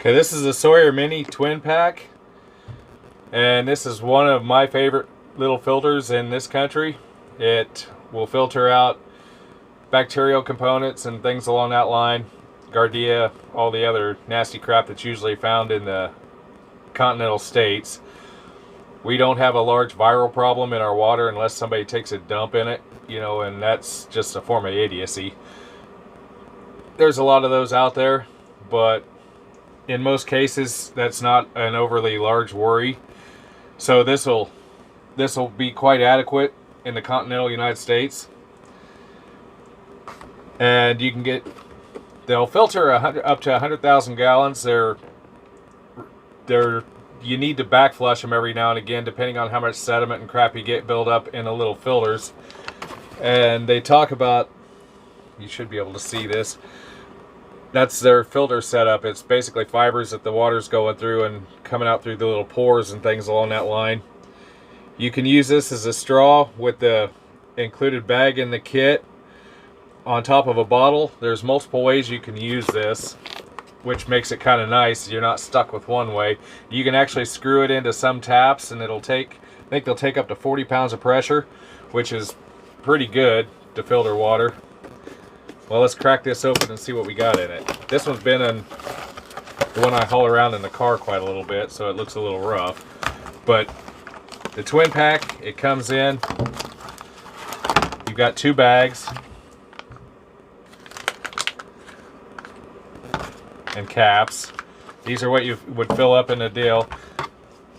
Okay, this is a Sawyer Mini twin pack, and this is one of my favorite little filters in this country. It will filter out bacterial components and things along that line, Giardia, all the other nasty crap that's usually found in the continental states. We don't have a large viral problem in our water unless somebody takes a dump in it, you know, and that's just a form of idiocy. There's a lot of those out there, but in most cases that's not an overly large worry. So this will be quite adequate in the continental United States. And you can they'll filter up to 100,000 gallons. You need to back flush them every now and again, depending on how much sediment and crap you get built up in the little filters. And they talk about, you should be able to see this, that's their filter setup. It's basically fibers that the water's going through and coming out through the little pores and things along that line. You can use this as a straw with the included bag in the kit on top of a bottle. There's multiple ways you can use this, which makes it kind of nice. You're not stuck with one way. You can actually screw it into some taps, and it'll take, I think they'll take up to 40 pounds of pressure, which is pretty good to filter water. Well, let's crack this open and see what we got in it. This one's been in the one I haul around in the car quite a little bit, so it looks a little rough. But the twin pack, it comes in, you've got two bags and caps. These are what you would fill up in a deal.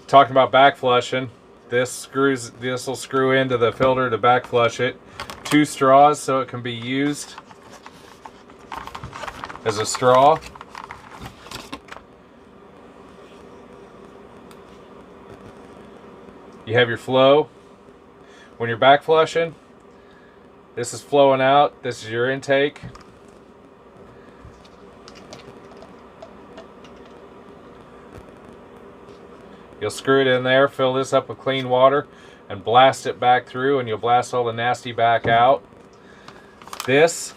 Talking about back flushing, this will screw into the filter to back flush it. Two straws so it can be used as a straw. You have your flow. When you're back flushing, this is flowing out. This is your intake. You'll screw it in there, fill this up with clean water, and blast it back through, and you'll blast all the nasty back out. This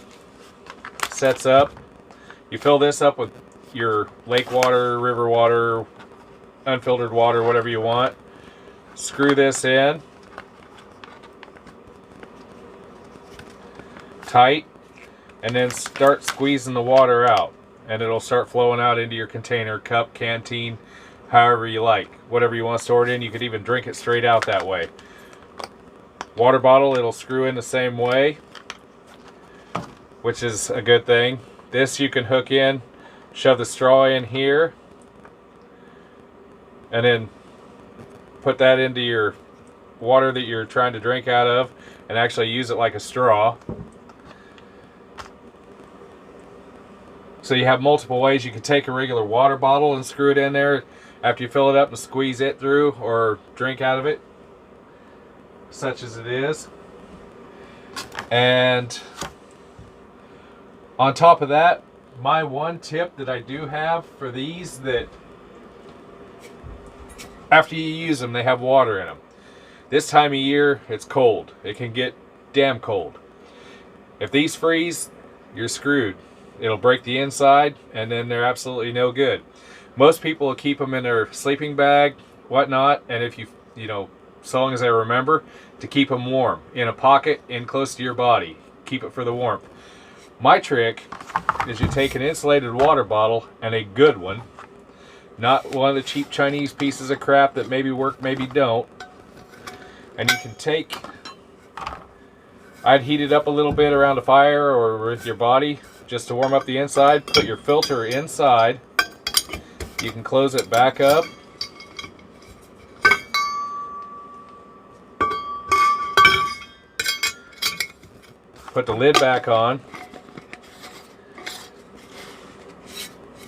sets up. You fill this up with your lake water, river water, unfiltered water, whatever you want. Screw this in tight, and then start squeezing the water out, and it'll start flowing out into your container, cup, canteen, however you like. Whatever you want to store it in. You could even drink it straight out that way. Water bottle, it'll screw in the same way, which is a good thing. This you can hook in, shove the straw in here, and then put that into your water that you're trying to drink out of and actually use it like a straw. So you have multiple ways. You can take a regular water bottle and screw it in there after you fill it up and squeeze it through, or drink out of it, such as it is. And on top of that, my one tip that I do have for these, that after you use them, they have water in them. This time of year, it's cold. It can get damn cold. If these freeze, you're screwed. It'll break the inside, and then they're absolutely no good. Most people will keep them in their sleeping bag, whatnot, and if you know, so long as I remember, to keep them warm. In a pocket, in close to your body. Keep it for the warmth. My trick is you take an insulated water bottle, and a good one, not one of the cheap Chinese pieces of crap that maybe work, maybe don't, and you can take, I'd heat it up a little bit around a fire or with your body just to warm up the inside. Put your filter inside. You can close it back up. Put the lid back on.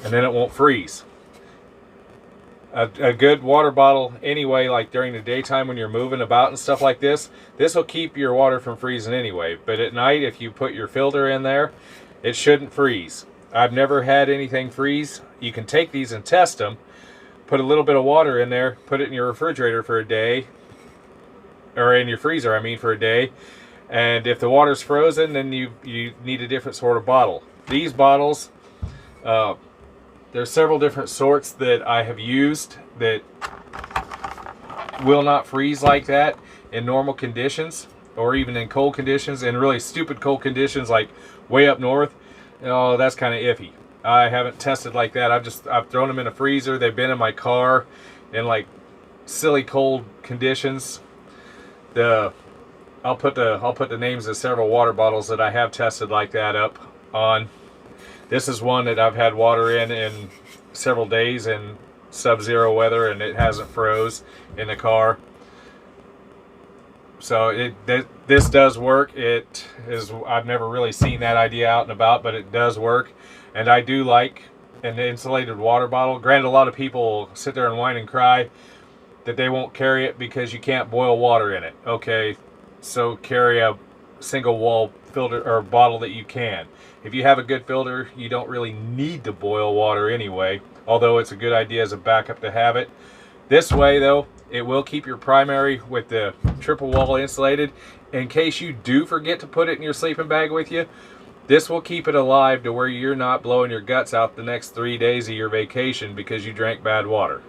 And then it won't freeze. A good water bottle anyway, like during the daytime when you're moving about and stuff like this will keep your water from freezing anyway. But at night, if you put your filter in there, it shouldn't freeze. I've never had anything freeze. You can take these and test them. Put a little bit of water in there, put it in your refrigerator for a day, or in your freezer, I mean, for a day. And if the water's frozen, then you need a different sort of bottle. These bottles, There's several different sorts that I have used that will not freeze like that in normal conditions, or even in cold conditions. In really stupid cold conditions like way up north, oh, that's kind of iffy. I haven't tested like that. I've thrown them in a freezer. They've been in my car in like silly cold conditions. I'll put the names of several water bottles that I have tested like that up on. This is one that I've had water in several days in sub-zero weather, and it hasn't froze in the car. So this does work. It is, I've never really seen that idea out and about, but it does work. And I do like an insulated water bottle. Granted, a lot of people sit there and whine and cry that they won't carry it because you can't boil water in it. Okay, so carry a single wall filter or bottle that you can. If you have a good filter, you don't really need to boil water anyway, although it's a good idea as a backup to have it. This way though, it will keep your primary with the triple wall insulated. In case you do forget to put it in your sleeping bag with you, this will keep it alive to where you're not blowing your guts out the next 3 days of your vacation because you drank bad water.